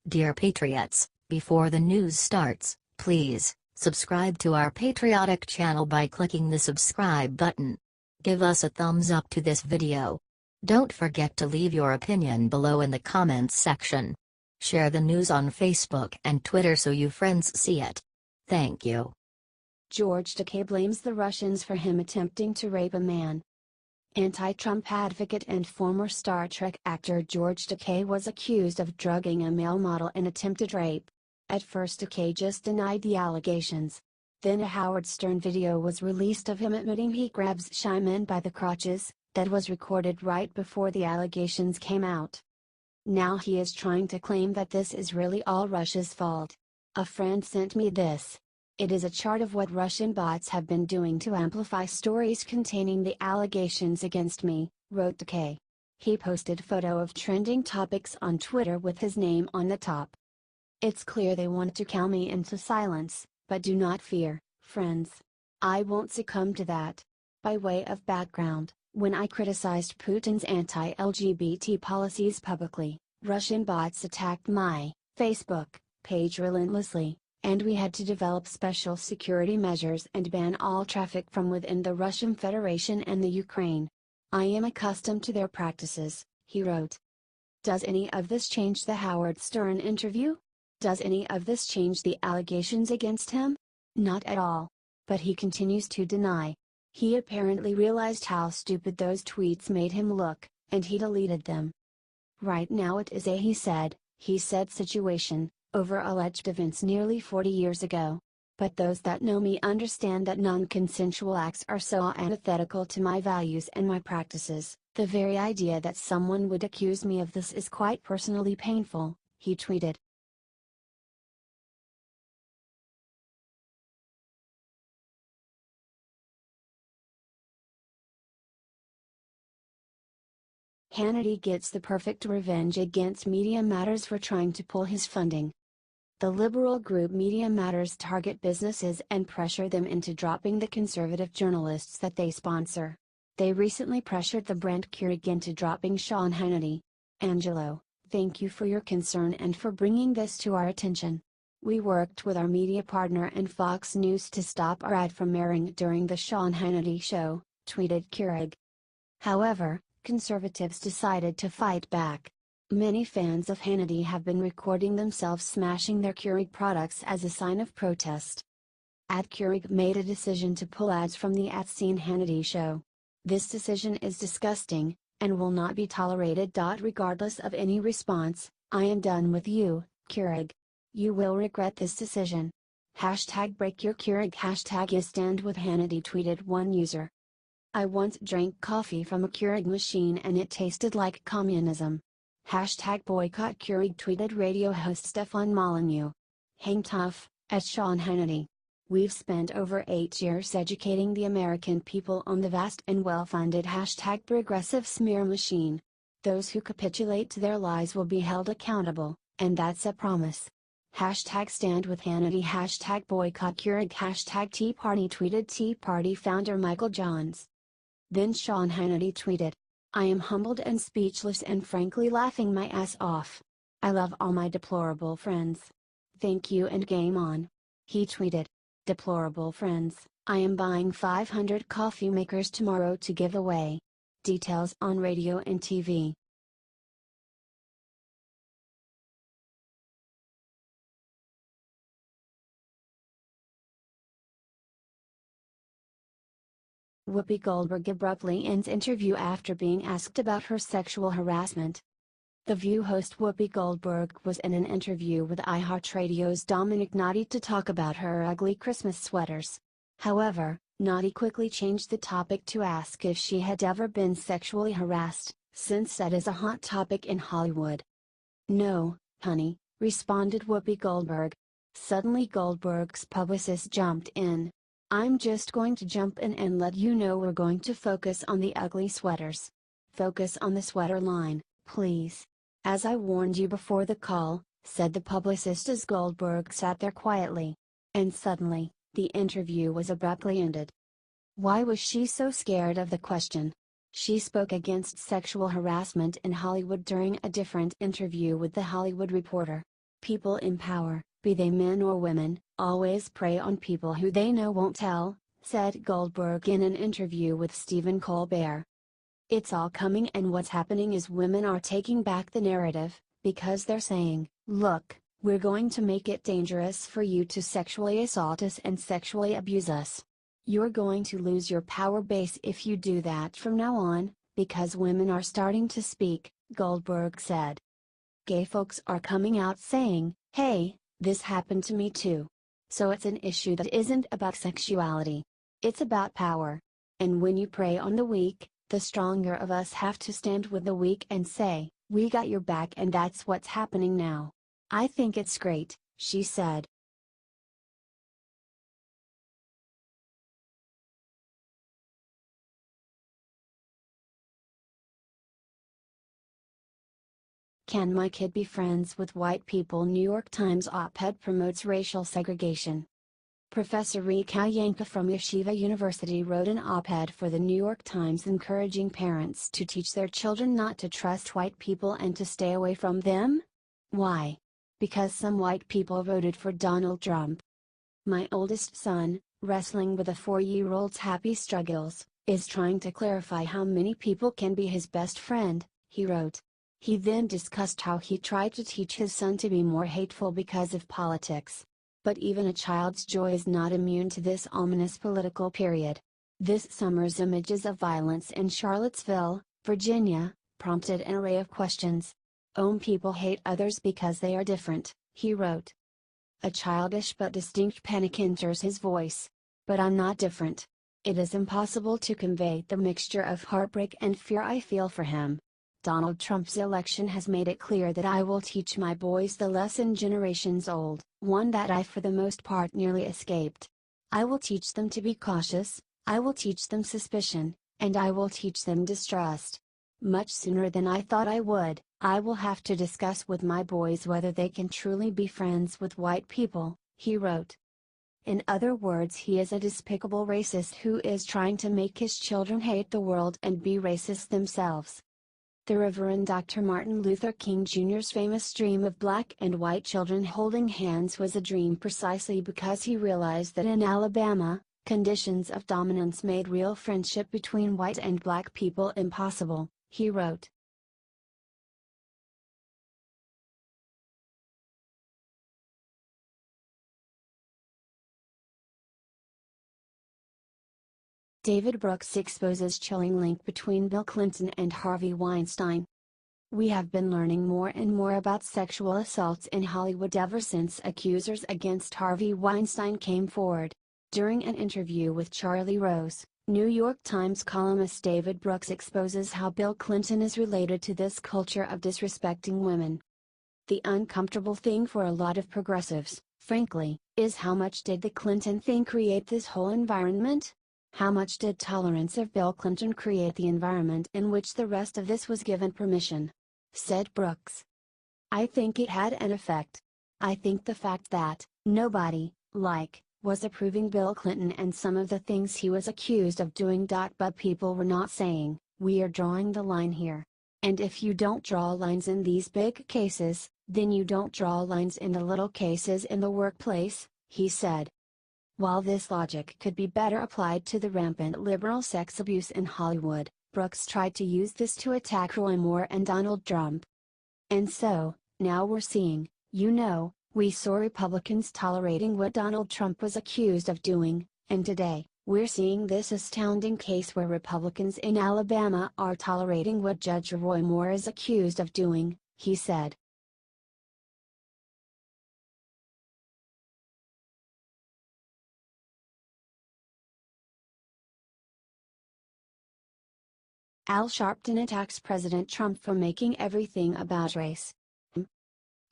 Dear Patriots, before the news starts, please subscribe to our patriotic channel by clicking the subscribe button. Give us a thumbs up to this video. Don't forget to leave your opinion below in the comments section. Share the news on Facebook and Twitter so you friends see it. Thank you. George Takei blames the Russians for him attempting to rape a man. Anti-Trump advocate and former Star Trek actor George Takei was accused of drugging a male model in attempted rape. At first Takei just denied the allegations. Then a Howard Stern video was released of him admitting he grabs shy men by the crotches, that was recorded right before the allegations came out. Now he is trying to claim that this is really all Russia's fault. A friend sent me this. It is a chart of what Russian bots have been doing to amplify stories containing the allegations against me, wrote Takei. He posted photo of trending topics on Twitter with his name on the top. It's clear they want to cow me into silence, but do not fear, friends. I won't succumb to that. By way of background, when I criticized Putin's anti-LGBT policies publicly, Russian bots attacked my Facebook page relentlessly, and we had to develop special security measures and ban all traffic from within the Russian Federation and the Ukraine. I am accustomed to their practices, he wrote. Does any of this change the Howard Stern interview? Does any of this change the allegations against him? Not at all. But he continues to deny. He apparently realized how stupid those tweets made him look, and he deleted them. Right now it is a he said situation, over alleged events nearly 40 years ago. But those that know me understand that non-consensual acts are so antithetical to my values and my practices. The very idea that someone would accuse me of this is quite personally painful, he tweeted. Hannity gets the perfect revenge against Media Matters for trying to pull his funding. The liberal group Media Matters target businesses and pressure them into dropping the conservative journalists that they sponsor. They recently pressured the Brent Keurig into dropping Sean Hannity. Angelo, thank you for your concern and for bringing this to our attention. We worked with our media partner and Fox News to stop our ad from airing during the Sean Hannity show, tweeted Keurig. However, conservatives decided to fight back. Many fans of Hannity have been recording themselves smashing their Keurig products as a sign of protest. Keurig made a decision to pull ads from the @scene Hannity show. This decision is disgusting, and will not be tolerated. Regardless of any response, I am done with you, Keurig. You will regret this decision. #break your Keurig #I stand with Hannity tweeted one user. I once drank coffee from a Keurig machine and it tasted like communism. #boycott Keurig tweeted radio host Stefan Molyneux. Hang tough, at Sean Hannity. We've spent over 8 years educating the American people on the vast and well-funded #progressive smear machine. Those who capitulate to their lies will be held accountable, and that's a promise. #stand with Hannity #boycott Keurig Tea Party tweeted Tea Party founder Michael Johns. Then Sean Hannity tweeted, I am humbled and speechless and frankly laughing my ass off. I love all my deplorable friends. Thank you and game on. He tweeted, deplorable friends, I am buying 500 coffee makers tomorrow to give away. Details on radio and TV. Whoopi Goldberg abruptly ends interview after being asked about her sexual harassment. The View host Whoopi Goldberg was in an interview with iHeartRadio's Dominic Nadi to talk about her ugly Christmas sweaters. However, Nadi quickly changed the topic to ask if she had ever been sexually harassed, since that is a hot topic in Hollywood. No, honey, responded Whoopi Goldberg. Suddenly Goldberg's publicist jumped in. I'm just going to jump in and let you know we're going to focus on the ugly sweaters. Focus on the sweater line, please. As I warned you before the call, said the publicist as Goldberg sat there quietly. And suddenly, the interview was abruptly ended. Why was she so scared of the question? She spoke against sexual harassment in Hollywood during a different interview with The Hollywood Reporter. People in power, be they men or women, always prey on people who they know won't tell, said Goldberg in an interview with Stephen Colbert. It's all coming, and what's happening is women are taking back the narrative, because they're saying, look, we're going to make it dangerous for you to sexually assault us and sexually abuse us. You're going to lose your power base if you do that from now on, because women are starting to speak, Goldberg said. Gay folks are coming out saying, hey, this happened to me too. So it's an issue that isn't about sexuality. It's about power. And when you prey on the weak, the stronger of us have to stand with the weak and say, we got your back, and that's what's happening now. I think it's great, she said. Can my kid be friends with white people? New York Times op-ed promotes racial segregation. Professor Rika Yanka from Yeshiva University wrote an op-ed for the New York Times encouraging parents to teach their children not to trust white people and to stay away from them? Why? Because some white people voted for Donald Trump. My oldest son, wrestling with a 4-year-old's happy struggles, is trying to clarify how many people can be his best friend, he wrote. He then discussed how he tried to teach his son to be more hateful because of politics. But even a child's joy is not immune to this ominous political period. This summer's images of violence in Charlottesville, Virginia, prompted an array of questions. People hate others because they are different, he wrote. A childish but distinct panic enters his voice. But I'm not different. It is impossible to convey the mixture of heartbreak and fear I feel for him. Donald Trump's election has made it clear that I will teach my boys the lesson generations old, one that I for the most part nearly escaped. I will teach them to be cautious, I will teach them suspicion, and I will teach them distrust. Much sooner than I thought I would, I will have to discuss with my boys whether they can truly be friends with white people, he wrote. In other words, he is a despicable racist who is trying to make his children hate the world and be racist themselves. The Reverend Dr. Martin Luther King Jr.'s famous dream of black and white children holding hands was a dream precisely because he realized that in Alabama, conditions of dominance made real friendship between white and black people impossible, he wrote. David Brooks exposes chilling link between Bill Clinton and Harvey Weinstein. We have been learning more and more about sexual assaults in Hollywood ever since accusers against Harvey Weinstein came forward. During an interview with Charlie Rose, New York Times columnist David Brooks exposes how Bill Clinton is related to this culture of disrespecting women. The uncomfortable thing for a lot of progressives, frankly, is how much did the Clinton thing create this whole environment? How much did tolerance of Bill Clinton create the environment in which the rest of this was given permission? Said Brooks. I think it had an effect. I think the fact that nobody, was approving Bill Clinton and some of the things he was accused of doing. But people were not saying, we are drawing the line here. And if you don't draw lines in these big cases, then you don't draw lines in the little cases in the workplace, he said. While this logic could be better applied to the rampant liberal sex abuse in Hollywood, Brooks tried to use this to attack Roy Moore and Donald Trump. And so, now we're seeing, we saw Republicans tolerating what Donald Trump was accused of doing, and today, we're seeing this astounding case where Republicans in Alabama are tolerating what Judge Roy Moore is accused of doing, he said. Al Sharpton attacks President Trump for making everything about race.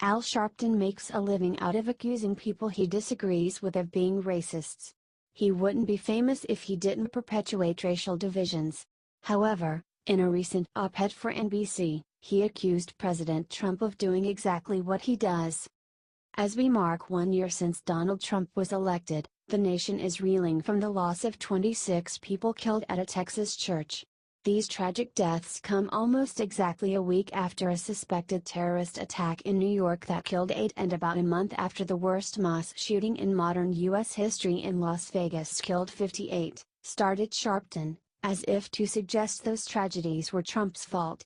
Al Sharpton makes a living out of accusing people he disagrees with of being racists. He wouldn't be famous if he didn't perpetuate racial divisions. However, in a recent op-ed for NBC, he accused President Trump of doing exactly what he does. As we mark 1 year since Donald Trump was elected, the nation is reeling from the loss of 26 people killed at a Texas church. These tragic deaths come almost exactly a week after a suspected terrorist attack in New York that killed 8 and about a month after the worst mass shooting in modern U.S. history in Las Vegas killed 58, started Sharpton, as if to suggest those tragedies were Trump's fault.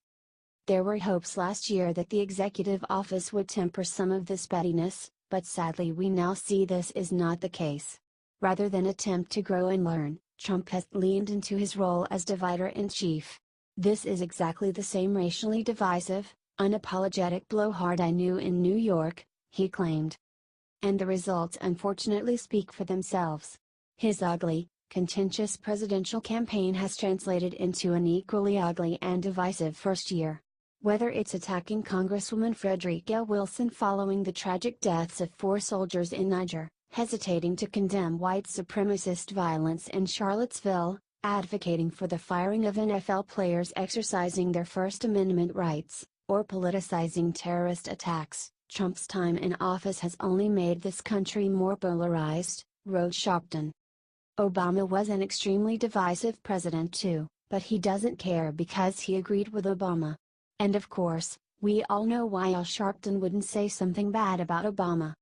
There were hopes last year that the executive office would temper some of this pettiness, but sadly we now see this is not the case. Rather than attempt to grow and learn, Trump has leaned into his role as divider-in-chief. This is exactly the same racially divisive, unapologetic blowhard I knew in New York, he claimed. And the results unfortunately speak for themselves. His ugly, contentious presidential campaign has translated into an equally ugly and divisive first year. Whether it's attacking Congresswoman Frederica Wilson following the tragic deaths of 4 soldiers in Niger, hesitating to condemn white supremacist violence in Charlottesville, advocating for the firing of NFL players exercising their First Amendment rights, or politicizing terrorist attacks, Trump's time in office has only made this country more polarized, wrote Sharpton. Obama was an extremely divisive president too, but he doesn't care because he agreed with Obama. And of course, we all know why Al Sharpton wouldn't say something bad about Obama.